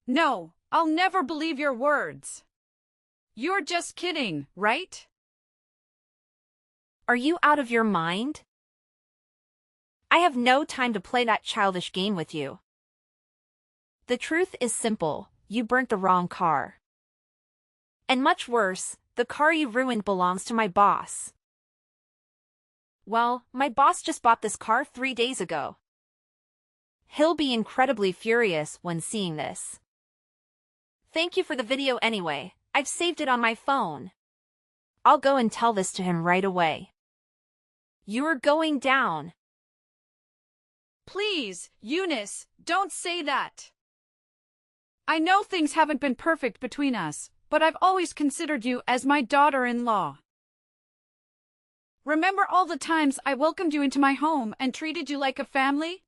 No, I'll never believe your words. You're just kidding, right? Are you out of your mind? I have no time to play that childish game with you. The truth is simple, you burnt the wrong car. And much worse, the car you ruined belongs to my boss. Well, my boss just bought this car 3 days ago. He'll be incredibly furious when seeing this. Thank you for the video anyway, I've saved it on my phone. I'll go and tell this to him right away. You're going down. Please, Eunice, don't say that. I know things haven't been perfect between us, but I've always considered you as my daughter-in-law. Remember all the times I welcomed you into my home and treated you like a family?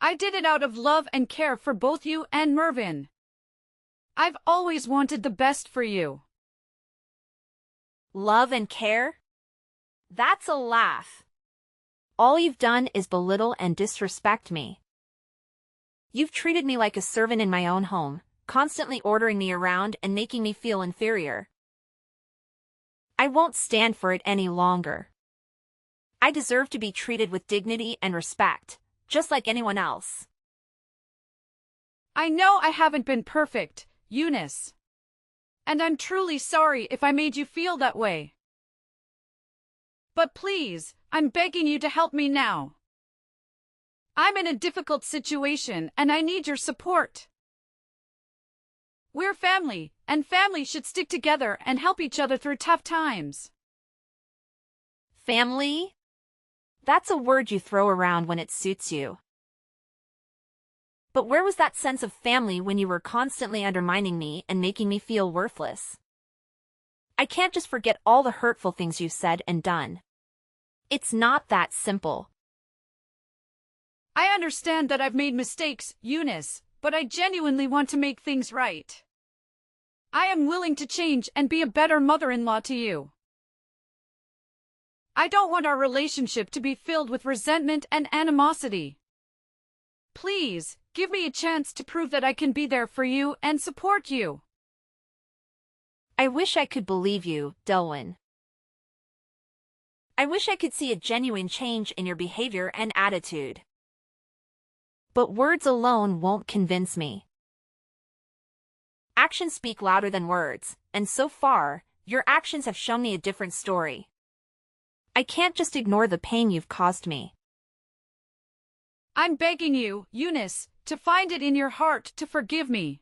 I did it out of love and care for both you and Mervyn. I've always wanted the best for you. Love and care? That's a laugh. All you've done is belittle and disrespect me. You've treated me like a servant in my own home, constantly ordering me around and making me feel inferior. I won't stand for it any longer. I deserve to be treated with dignity and respect, just like anyone else. I know I haven't been perfect, Eunice. And I'm truly sorry if I made you feel that way. But please, I'm begging you to help me now. I'm in a difficult situation and I need your support. We're family, and family should stick together and help each other through tough times. Family? That's a word you throw around when it suits you. But where was that sense of family when you were constantly undermining me and making me feel worthless? I can't just forget all the hurtful things you've said and done. It's not that simple. I understand that I've made mistakes, Eunice, but I genuinely want to make things right. I am willing to change and be a better mother-in-law to you. I don't want our relationship to be filled with resentment and animosity. Please, give me a chance to prove that I can be there for you and support you. I wish I could believe you, Delwyn. I wish I could see a genuine change in your behavior and attitude. But words alone won't convince me. Actions speak louder than words, and so far, your actions have shown me a different story. I can't just ignore the pain you've caused me. I'm begging you, Eunice, to find it in your heart to forgive me.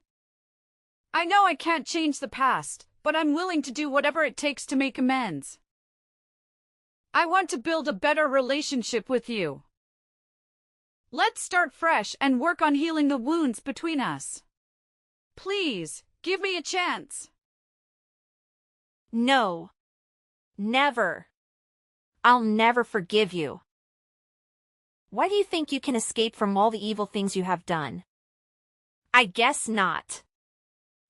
I know I can't change the past, but I'm willing to do whatever it takes to make amends. I want to build a better relationship with you. Let's start fresh and work on healing the wounds between us. Please, give me a chance. No. Never. I'll never forgive you. Why do you think you can escape from all the evil things you have done? I guess not.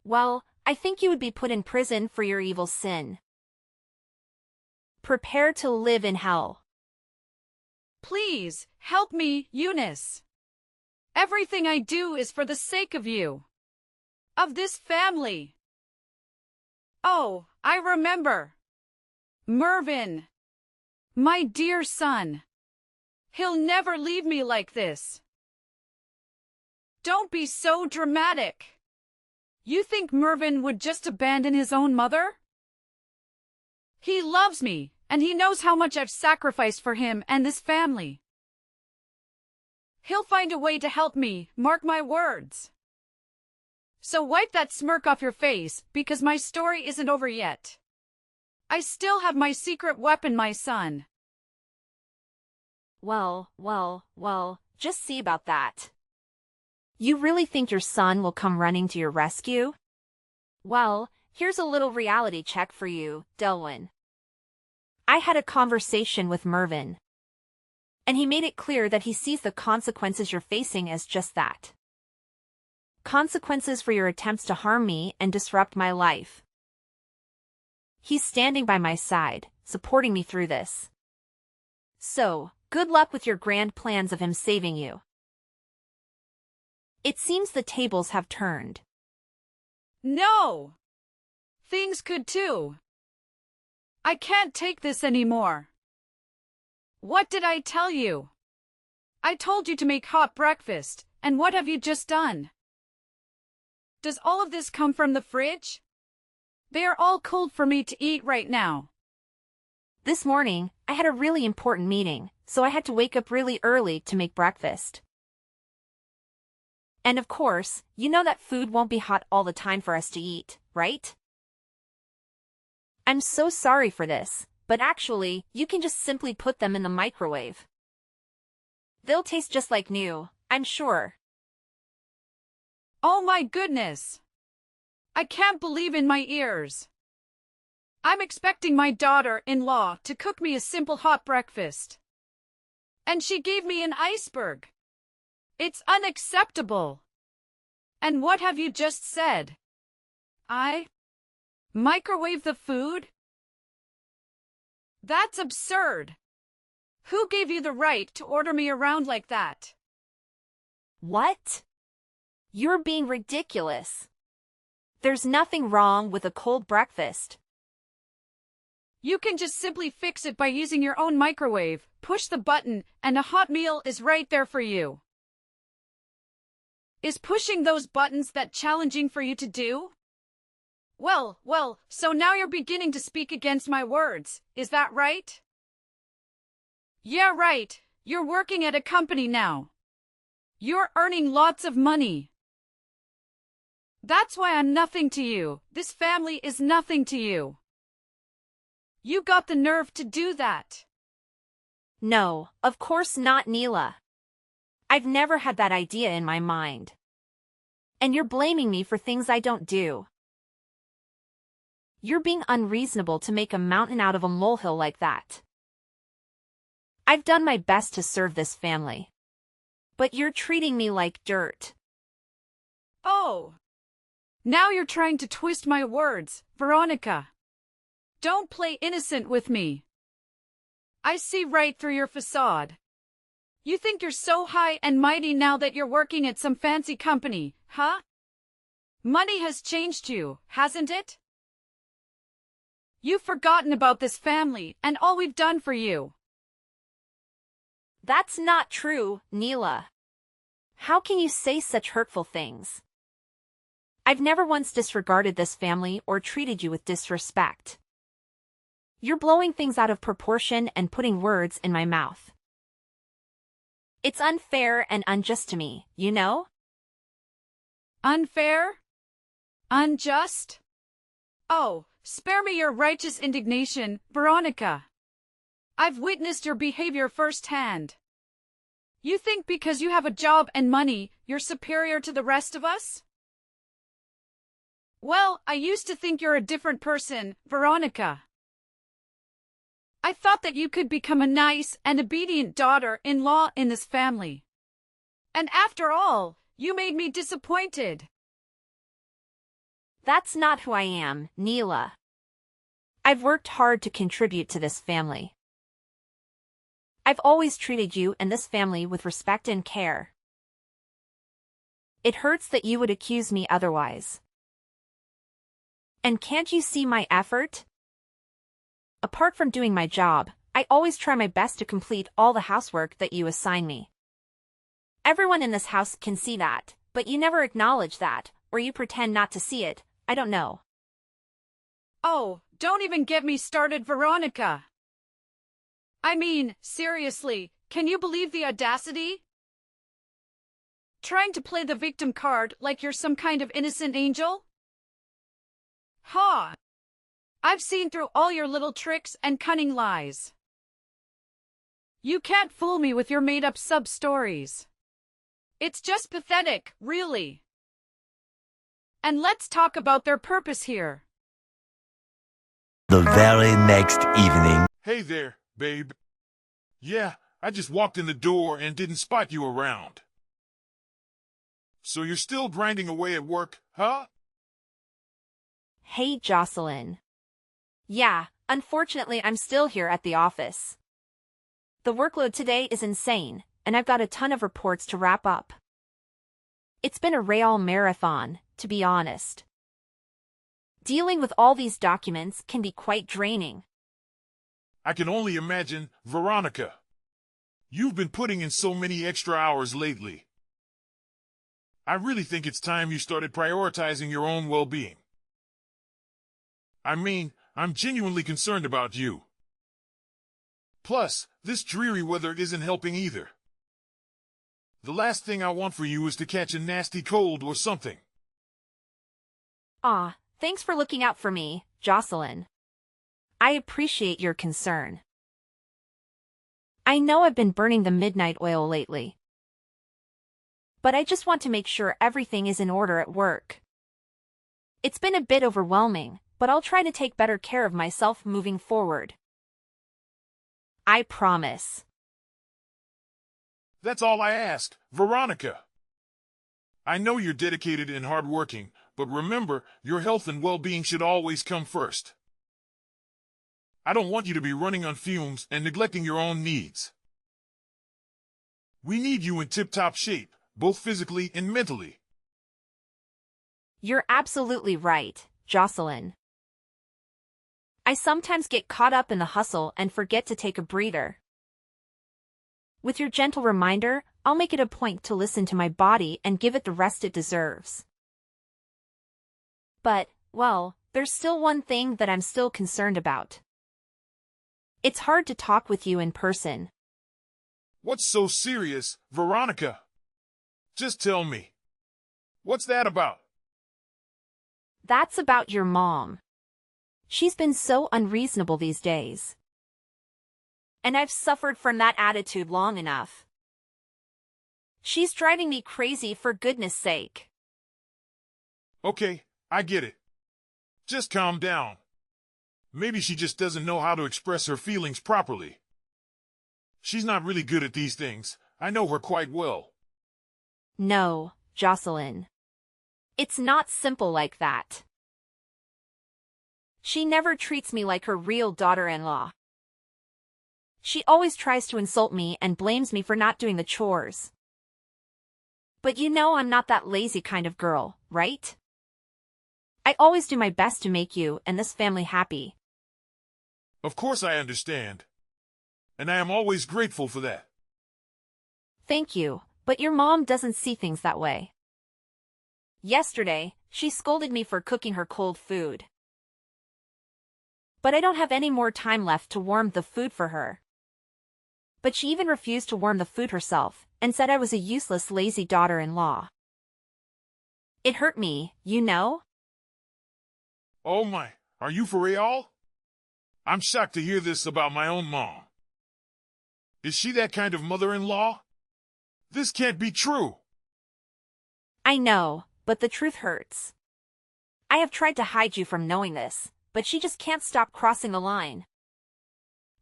Well, I think you would be put in prison for your evil sin. Prepare to live in hell. Please, help me, Eunice. Everything I do is for the sake of you. Of this family. Oh, I remember. Mervyn. My dear son. He'll never leave me like this. Don't be so dramatic. You think Mervyn would just abandon his own mother? He loves me, and he knows how much I've sacrificed for him and this family. He'll find a way to help me, mark my words. So wipe that smirk off your face, because my story isn't over yet. I still have my secret weapon, my son. Well, just see about that. You really think your son will come running to your rescue? Well, here's a little reality check for you, Delwyn. I had a conversation with Mervyn, and he made it clear that he sees the consequences you're facing as just that. Consequences for your attempts to harm me and disrupt my life. He's standing by my side, supporting me through this. So, good luck with your grand plans of him saving you. It seems the tables have turned. No! Things could too. I can't take this anymore. What did I tell you? I told you to make hot breakfast, and what have you just done? Does all of this come from the fridge? They are all cold for me to eat right now. This morning, I had a really important meeting, so I had to wake up really early to make breakfast. And of course, you know that food won't be hot all the time for us to eat, right? I'm so sorry for this, but actually, you can just simply put them in the microwave. They'll taste just like new, I'm sure. Oh my goodness! I can't believe in my ears. I'm expecting my daughter-in-law to cook me a simple hot breakfast. And she gave me an iceberg. It's unacceptable. And what have you just said? I microwave the food? That's absurd. Who gave you the right to order me around like that? What? You're being ridiculous. There's nothing wrong with a cold breakfast. You can just simply fix it by using your own microwave, push the button, and a hot meal is right there for you. Is pushing those buttons that challenging for you to do? Well, so now you're beginning to speak against my words, is that right? Yeah, right. You're working at a company now. You're earning lots of money. That's why I'm nothing to you. This family is nothing to you. You got the nerve to do that. No, of course not, Neela. I've never had that idea in my mind. And you're blaming me for things I don't do. You're being unreasonable to make a mountain out of a molehill like that. I've done my best to serve this family. But you're treating me like dirt. Oh. Now you're trying to twist my words, Veronica. Don't play innocent with me. I see right through your facade. You think you're so high and mighty now that you're working at some fancy company, huh? Money has changed you, hasn't it? You've forgotten about this family and all we've done for you. That's not true, Neela. How can you say such hurtful things? I've never once disregarded this family or treated you with disrespect. You're blowing things out of proportion and putting words in my mouth. It's unfair and unjust to me, you know? Unfair? Unjust? Oh, spare me your righteous indignation, Veronica. I've witnessed your behavior firsthand. You think because you have a job and money, you're superior to the rest of us? Well, I used to think you're a different person, Veronica. I thought that you could become a nice and obedient daughter-in-law in this family. And after all, you made me disappointed. That's not who I am, Neela. I've worked hard to contribute to this family. I've always treated you and this family with respect and care. It hurts that you would accuse me otherwise. And can't you see my effort? Apart from doing my job, I always try my best to complete all the housework that you assign me. Everyone in this house can see that, but you never acknowledge that, or you pretend not to see it, I don't know. Oh, don't even get me started, Veronica. I mean, seriously, can you believe the audacity? Trying to play the victim card like you're some kind of innocent angel? Ha! I've seen through all your little tricks and cunning lies. You can't fool me with your made-up sub-stories. It's just pathetic, really. And let's talk about their purpose here. The very next evening. Hey there, babe. Yeah, I just walked in the door and didn't spot you around. So you're still grinding away at work, huh? Hey, Jocelyn. Yeah, unfortunately I'm still here at the office. The workload today is insane, and I've got a ton of reports to wrap up. It's been a real marathon, to be honest. Dealing with all these documents can be quite draining. I can only imagine, Veronica. You've been putting in so many extra hours lately. I really think it's time you started prioritizing your own well-being. I mean, I'm genuinely concerned about you. Plus, this dreary weather isn't helping either. The last thing I want for you is to catch a nasty cold or something. Ah, thanks for looking out for me, Jocelyn. I appreciate your concern. I know I've been burning the midnight oil lately, but I just want to make sure everything is in order at work. It's been a bit overwhelming, but I'll try to take better care of myself moving forward. I promise. That's all I ask, Veronica. I know you're dedicated and hardworking, but remember, your health and well-being should always come first. I don't want you to be running on fumes and neglecting your own needs. We need you in tip-top shape, both physically and mentally. You're absolutely right, Jocelyn. I sometimes get caught up in the hustle and forget to take a breather. With your gentle reminder, I'll make it a point to listen to my body and give it the rest it deserves. But, well, there's still one thing that I'm still concerned about. It's hard to talk with you in person. What's so serious, Veronica? Just tell me. What's that about? That's about your mom. She's been so unreasonable these days. And I've suffered from that attitude long enough. She's driving me crazy for goodness sake. Okay, I get it. Just calm down. Maybe she just doesn't know how to express her feelings properly. She's not really good at these things. I know her quite well. No, Jocelyn. It's not simple like that. She never treats me like her real daughter-in-law. She always tries to insult me and blames me for not doing the chores. But you know I'm not that lazy kind of girl, right? I always do my best to make you and this family happy. Of course I understand. And I am always grateful for that. Thank you, but your mom doesn't see things that way. Yesterday, she scolded me for cooking her cold food. But I don't have any more time left to warm the food for her. But she even refused to warm the food herself, and said I was a useless, lazy daughter-in-law. It hurt me, you know? Oh my, are you for real? I'm shocked to hear this about my own mom. Is she that kind of mother-in-law? This can't be true. I know, but the truth hurts. I have tried to hide you from knowing this, but she just can't stop crossing the line.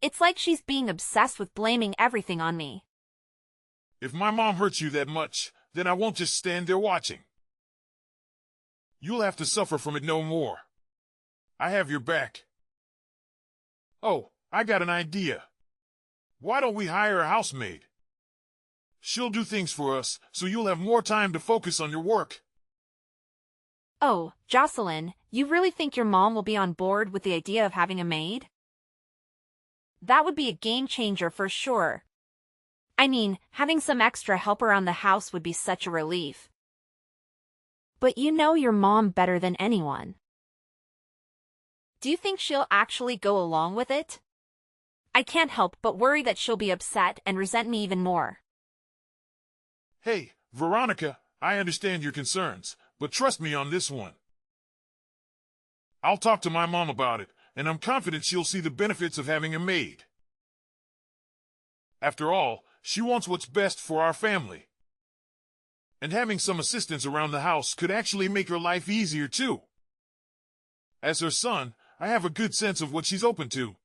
It's like she's being obsessed with blaming everything on me. If my mom hurts you that much, then I won't just stand there watching. You'll have to suffer from it no more. I have your back. Oh, I got an idea. Why don't we hire a housemaid? She'll do things for us, so you'll have more time to focus on your work. Oh, Jocelyn, you really think your mom will be on board with the idea of having a maid? That would be a game changer for sure. I mean, having some extra help around the house would be such a relief. But you know your mom better than anyone. Do you think she'll actually go along with it? I can't help but worry that she'll be upset and resent me even more. Hey, Veronica, I understand your concerns, but trust me on this one. I'll talk to my mom about it, and I'm confident she'll see the benefits of having a maid. After all, she wants what's best for our family. And having some assistance around the house could actually make her life easier too. As her son, I have a good sense of what she's open to.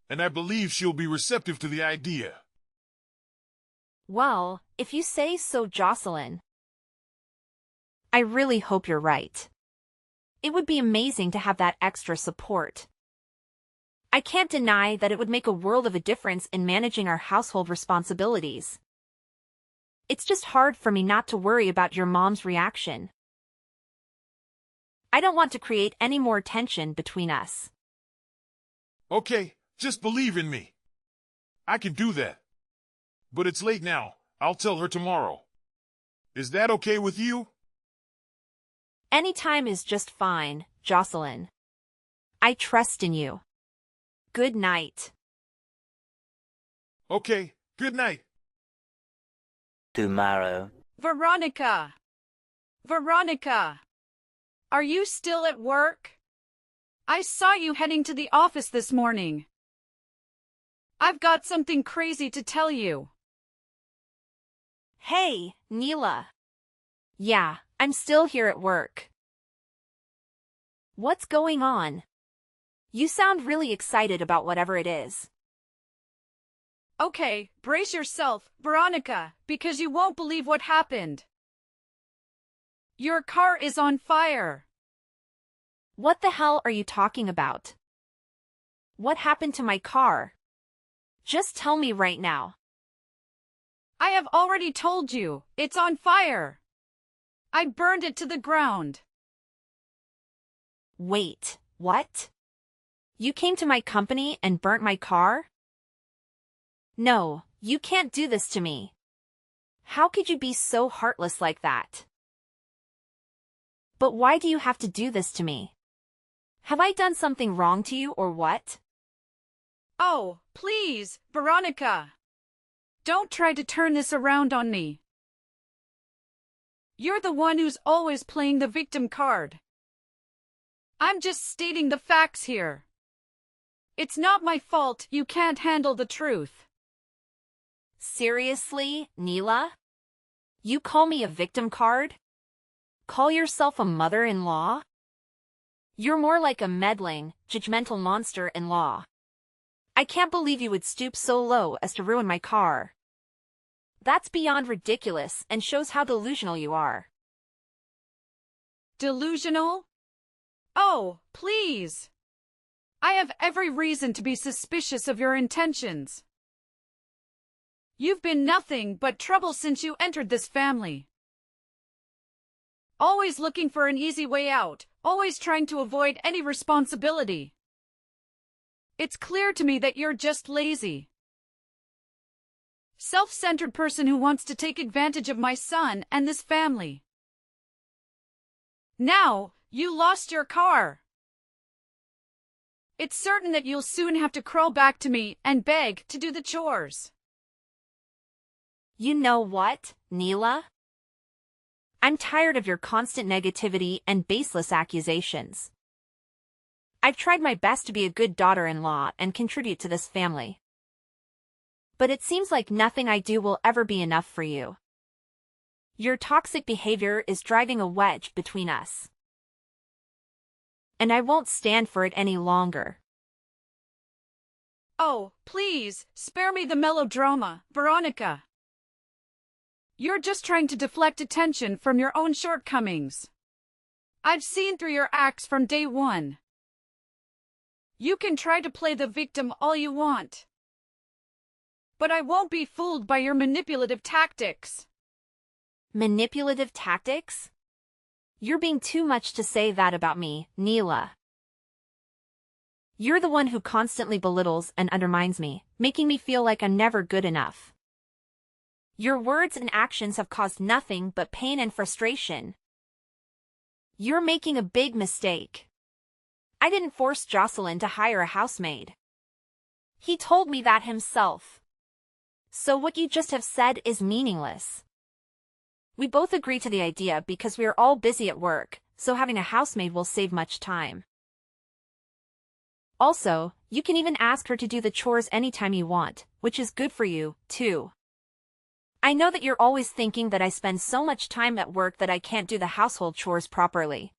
And I believe she'll be receptive to the idea. Well, if you say so, Jocelyn. I really hope you're right. It would be amazing to have that extra support. I can't deny that it would make a world of a difference in managing our household responsibilities. It's just hard for me not to worry about your mom's reaction. I don't want to create any more tension between us. Okay, just believe in me. I can do that. But it's late now. I'll tell her tomorrow. Is that okay with you? Any time is just fine, Jocelyn. I trust in you. Good night. Okay, good night. Tomorrow. Veronica! Veronica! Are you still at work? I saw you heading to the office this morning. I've got something crazy to tell you. Hey, Neela. Yeah, I'm still here at work. What's going on? You sound really excited about whatever it is. Okay, brace yourself, Veronica, because you won't believe what happened. Your car is on fire. What the hell are you talking about? What happened to my car? Just tell me right now. I have already told you, it's on fire. I burned it to the ground. Wait, what? You came to my company and burnt my car? No, you can't do this to me. How could you be so heartless like that? But why do you have to do this to me? Have I done something wrong to you or what? Oh, please, Veronica. Don't try to turn this around on me. You're the one who's always playing the victim card. I'm just stating the facts here. It's not my fault you can't handle the truth. Seriously, Neela? You call me a victim card? Call yourself a mother-in-law? You're more like a meddling, judgmental monster-in-law. I can't believe you would stoop so low as to ruin my car. That's beyond ridiculous and shows how delusional you are. Delusional? Oh, please. I have every reason to be suspicious of your intentions. You've been nothing but trouble since you entered this family. Always looking for an easy way out, always trying to avoid any responsibility. It's clear to me that you're just lazy. Self-centered person who wants to take advantage of my son and this family. Now, you lost your car. It's certain that you'll soon have to crawl back to me and beg to do the chores. You know what, Neela? I'm tired of your constant negativity and baseless accusations. I've tried my best to be a good daughter-in-law and contribute to this family. But it seems like nothing I do will ever be enough for you. Your toxic behavior is driving a wedge between us. And I won't stand for it any longer. Oh, please, spare me the melodrama, Veronica. You're just trying to deflect attention from your own shortcomings. I've seen through your acts from day one. You can try to play the victim all you want. But I won't be fooled by your manipulative tactics. Manipulative tactics? You're being too much to say that about me, Neela. You're the one who constantly belittles and undermines me, making me feel like I'm never good enough. Your words and actions have caused nothing but pain and frustration. You're making a big mistake. I didn't force Jocelyn to hire a housemaid. He told me that himself. So what you just have said is meaningless. We both agree to the idea because we are all busy at work, so having a housemaid will save much time. Also, you can even ask her to do the chores anytime you want, which is good for you, too. I know that you're always thinking that I spend so much time at work that I can't do the household chores properly.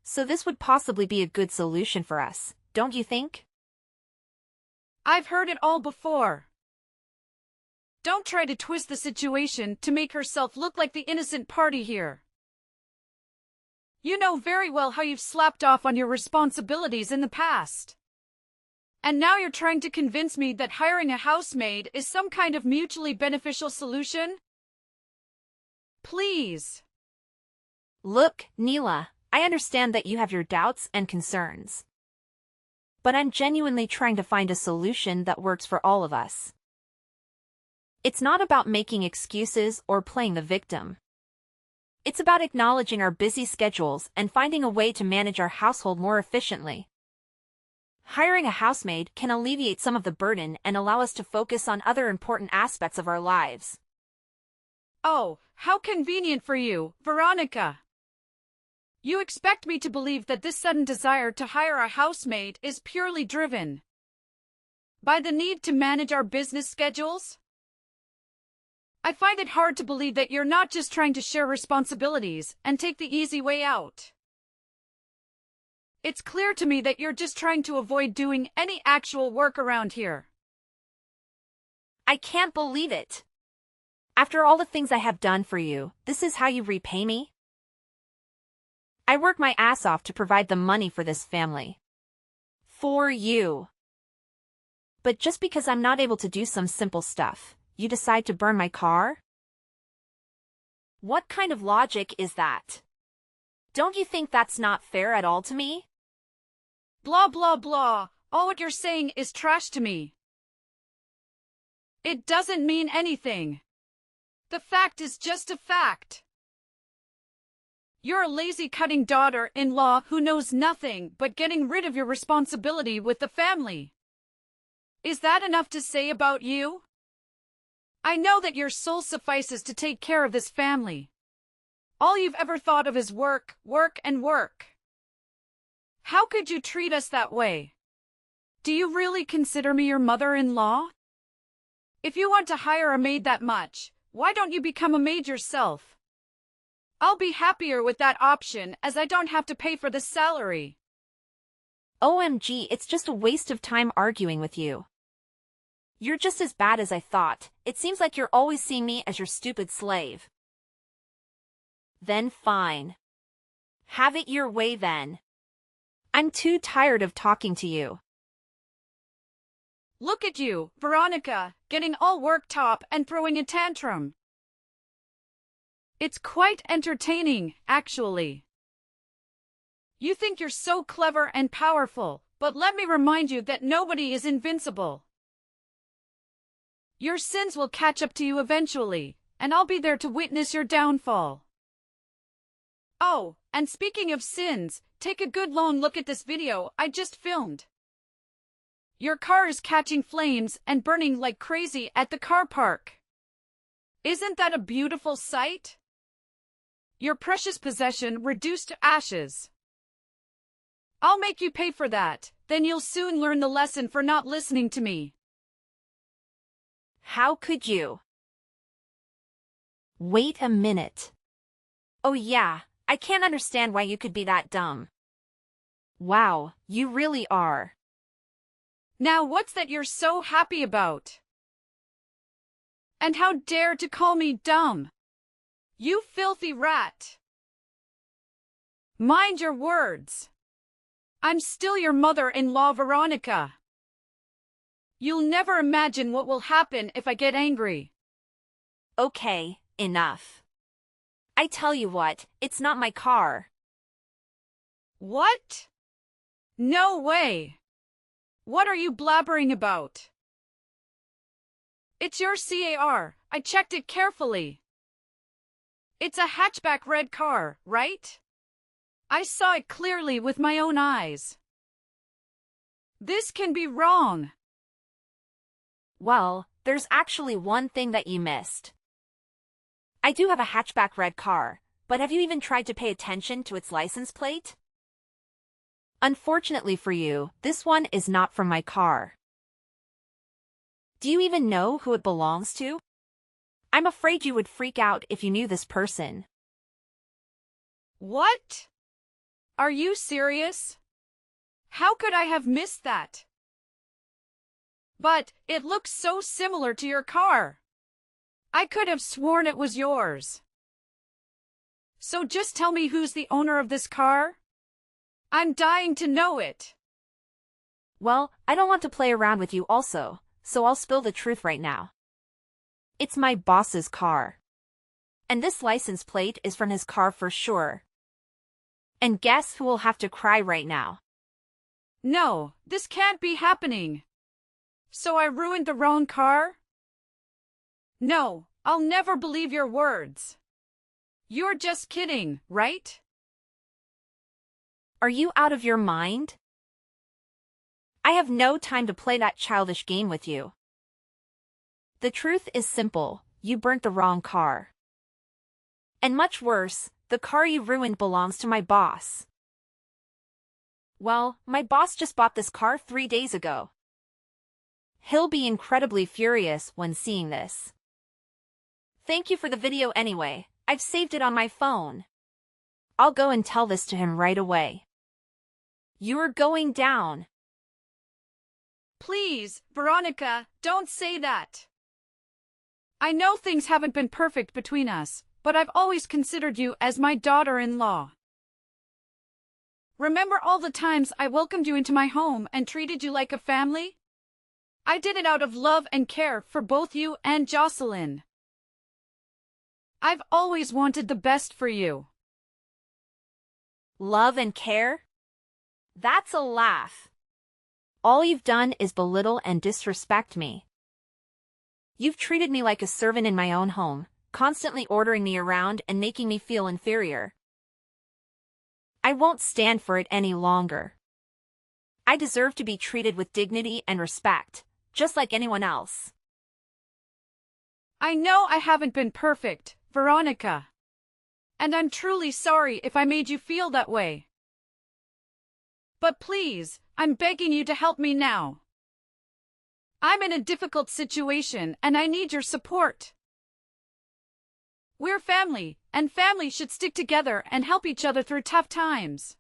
So this would possibly be a good solution for us, don't you think? I've heard it all before. Don't try to twist the situation to make herself look like the innocent party here. You know very well how you've slapped off on your responsibilities in the past. And now you're trying to convince me that hiring a housemaid is some kind of mutually beneficial solution? Please. Look, Neela, I understand that you have your doubts and concerns. But I'm genuinely trying to find a solution that works for all of us. It's not about making excuses or playing the victim. It's about acknowledging our busy schedules and finding a way to manage our household more efficiently. Hiring a housemaid can alleviate some of the burden and allow us to focus on other important aspects of our lives. Oh, how convenient for you, Veronica. You expect me to believe that this sudden desire to hire a housemaid is purely driven by the need to manage our business schedules? I find it hard to believe that you're not just trying to share responsibilities and take the easy way out. It's clear to me that you're just trying to avoid doing any actual work around here. I can't believe it. After all the things I have done for you, this is how you repay me? I work my ass off to provide the money for this family. For you. But just because I'm not able to do some simple stuff, you decide to burn my car? What kind of logic is that? Don't you think that's not fair at all to me? Blah blah blah, all what you're saying is trash to me. It doesn't mean anything. The fact is just a fact. You're a lazy cutting daughter-in-law who knows nothing but getting rid of your responsibility with the family. Is that enough to say about you? I know that your soul suffices to take care of this family. All you've ever thought of is work, work, and work. How could you treat us that way? Do you really consider me your mother-in-law? If you want to hire a maid that much, why don't you become a maid yourself? I'll be happier with that option as I don't have to pay for the salary. OMG, it's just a waste of time arguing with you. You're just as bad as I thought. It seems like you're always seeing me as your stupid slave. Then fine. Have it your way then. I'm too tired of talking to you. Look at you, Veronica, getting all worked up and throwing a tantrum. It's quite entertaining, actually. You think you're so clever and powerful, but let me remind you that nobody is invincible. Your sins will catch up to you eventually, and I'll be there to witness your downfall. Oh, and speaking of sins, take a good long look at this video I just filmed. Your car is catching flames and burning like crazy at the car park. Isn't that a beautiful sight? Your precious possession reduced to ashes. I'll make you pay for that, then you'll soon learn the lesson for not listening to me. How could you? Wait a minute. Oh yeah, I can't understand why you could be that dumb. Wow, you really are. Now what's that you're so happy about? And how dare to call me dumb? You filthy rat. Mind your words. I'm still your mother-in-law, Veronica. You'll never imagine what will happen if I get angry. Okay, enough. I tell you what, it's not my car. What? No way. What are you blabbering about? It's your car. I checked it carefully. It's a hatchback red car, right? I saw it clearly with my own eyes. This can be wrong. Well, there's actually one thing that you missed. I do have a hatchback red car, but have you even tried to pay attention to its license plate? Unfortunately for you, this one is not from my car. Do you even know who it belongs to? I'm afraid you would freak out if you knew this person. What? Are you serious? How could I have missed that? But it looks so similar to your car. I could have sworn it was yours. So just tell me who's the owner of this car? I'm dying to know it. Well, I don't want to play around with you also, so I'll spill the truth right now. It's my boss's car. And this license plate is from his car for sure. And guess who will have to cry right now? No, this can't be happening. So I ruined the wrong car? No, I'll never believe your words. You're just kidding, right? Are you out of your mind? I have no time to play that childish game with you. The truth is simple, you burnt the wrong car. And much worse, the car you ruined belongs to my boss. Well, my boss just bought this car 3 days ago. He'll be incredibly furious when seeing this. Thank you for the video anyway, I've saved it on my phone. I'll go and tell this to him right away. You're going down. Please, Veronica, don't say that. I know things haven't been perfect between us, but I've always considered you as my daughter-in-law. Remember all the times I welcomed you into my home and treated you like a family? I did it out of love and care for both you and Jocelyn. I've always wanted the best for you. Love and care? That's a laugh. All you've done is belittle and disrespect me. You've treated me like a servant in my own home, constantly ordering me around and making me feel inferior. I won't stand for it any longer. I deserve to be treated with dignity and respect, just like anyone else. I know I haven't been perfect, Veronica. And I'm truly sorry if I made you feel that way. But please, I'm begging you to help me now. I'm in a difficult situation and I need your support. We're family, and families should stick together and help each other through tough times.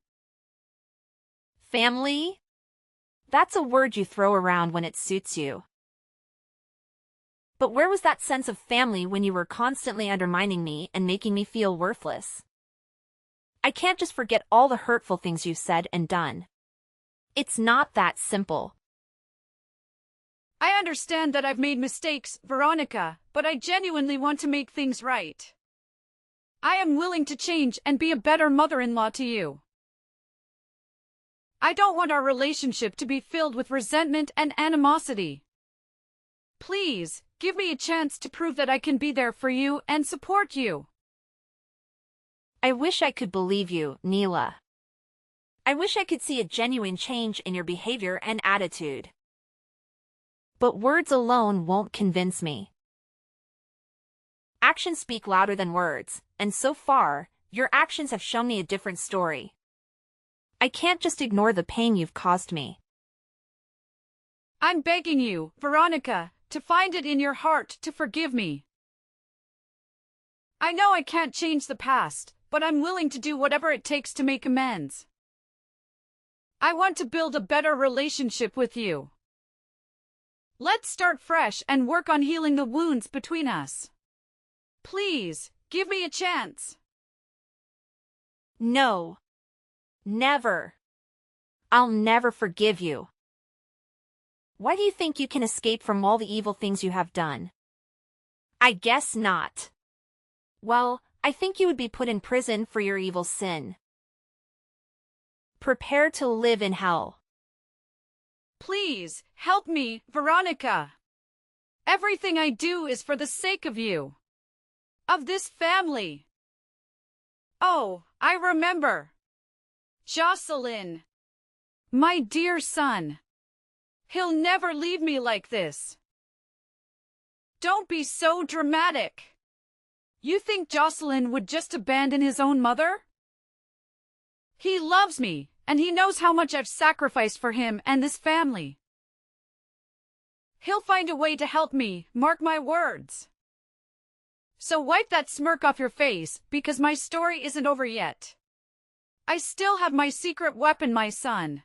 Family? That's a word you throw around when it suits you. But where was that sense of family when you were constantly undermining me and making me feel worthless? I can't just forget all the hurtful things you've said and done. It's not that simple. I understand that I've made mistakes, Veronica, but I genuinely want to make things right. I am willing to change and be a better mother-in-law to you. I don't want our relationship to be filled with resentment and animosity. Please, give me a chance to prove that I can be there for you and support you. I wish I could believe you, Neela. I wish I could see a genuine change in your behavior and attitude. But words alone won't convince me. Actions speak louder than words, and so far, your actions have shown me a different story. I can't just ignore the pain you've caused me. I'm begging you, Veronica, to find it in your heart to forgive me. I know I can't change the past, but I'm willing to do whatever it takes to make amends. I want to build a better relationship with you. Let's start fresh and work on healing the wounds between us. Please, give me a chance. No. Never. I'll never forgive you. Why do you think you can escape from all the evil things you have done? I guess not. Well, I think you would be put in prison for your evil sin. Prepare to live in hell. Please, help me, Veronica. Everything I do is for the sake of you. Of this family. Oh, I remember. Jocelyn. My dear son. He'll never leave me like this. Don't be so dramatic. You think Jocelyn would just abandon his own mother? He loves me, and he knows how much I've sacrificed for him and this family. He'll find a way to help me, mark my words. So wipe that smirk off your face, because my story isn't over yet. I still have my secret weapon, my son.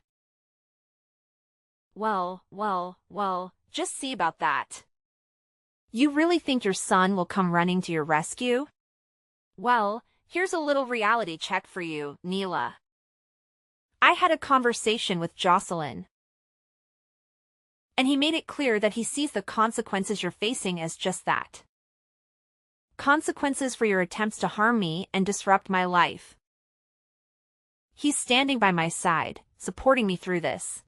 Well, just see about that. You really think your son will come running to your rescue? Well, here's a little reality check for you, Neela. I had a conversation with Jocelyn. And he made it clear that he sees the consequences you're facing as just that. Consequences for your attempts to harm me and disrupt my life. He's standing by my side, supporting me through this.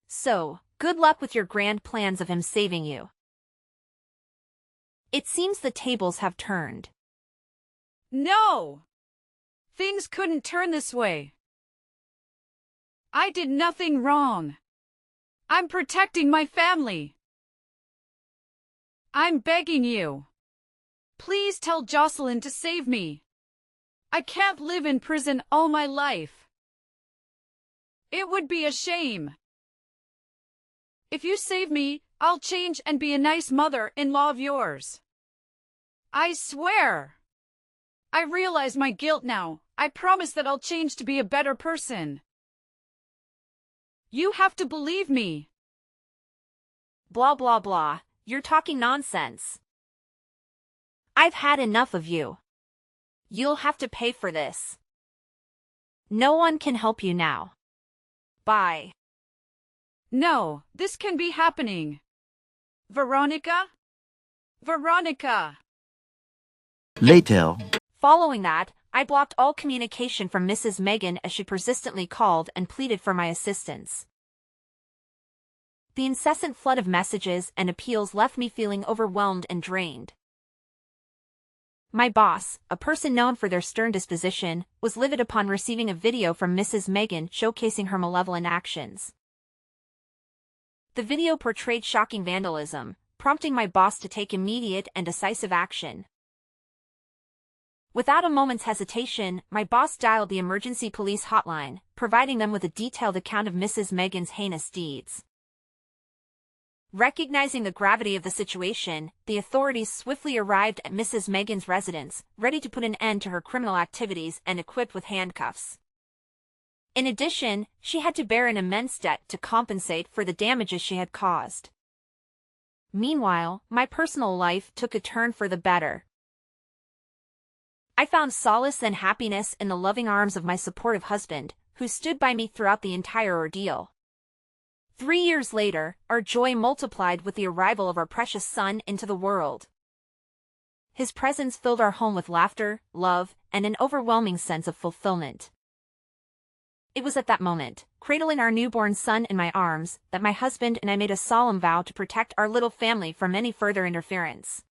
So, good luck with your grand plans of him saving you. It seems the tables have turned. No! Things couldn't turn this way. I did nothing wrong. I'm protecting my family. I'm begging you. Please tell Jocelyn to save me. I can't live in prison all my life. It would be a shame. If you save me, I'll change and be a nice mother-in-law of yours. I swear. I realize my guilt now. I promise that I'll change to be a better person. You have to believe me. Blah blah blah, you're talking nonsense. I've had enough of you. You'll have to pay for this. No one can help you now. Bye. No, this can be happening. Veronica? Veronica! Later. Following that, I blocked all communication from Mrs. Megan as she persistently called and pleaded for my assistance. The incessant flood of messages and appeals left me feeling overwhelmed and drained. My boss, a person known for their stern disposition, was livid upon receiving a video from Mrs. Megan showcasing her malevolent actions. The video portrayed shocking vandalism, prompting my boss to take immediate and decisive action. Without a moment's hesitation, my boss dialed the emergency police hotline, providing them with a detailed account of Mrs. Megan's heinous deeds. Recognizing the gravity of the situation, the authorities swiftly arrived at Mrs. Megan's residence, ready to put an end to her criminal activities and equipped with handcuffs. In addition, she had to bear an immense debt to compensate for the damages she had caused. Meanwhile, my personal life took a turn for the better. I found solace and happiness in the loving arms of my supportive husband, who stood by me throughout the entire ordeal. 3 years later, our joy multiplied with the arrival of our precious son into the world. His presence filled our home with laughter, love, and an overwhelming sense of fulfillment. It was at that moment, cradling our newborn son in my arms, that my husband and I made a solemn vow to protect our little family from any further interference.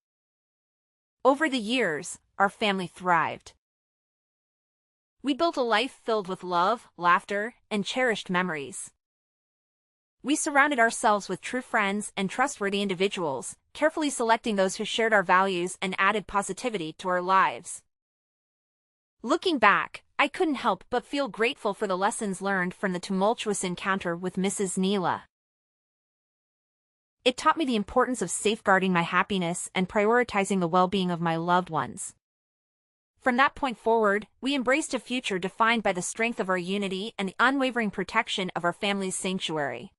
Over the years, our family thrived. We built a life filled with love, laughter, and cherished memories. We surrounded ourselves with true friends and trustworthy individuals, carefully selecting those who shared our values and added positivity to our lives. Looking back, I couldn't help but feel grateful for the lessons learned from the tumultuous encounter with Mrs. Neela. It taught me the importance of safeguarding my happiness and prioritizing the well-being of my loved ones. From that point forward, we embraced a future defined by the strength of our unity and the unwavering protection of our family's sanctuary.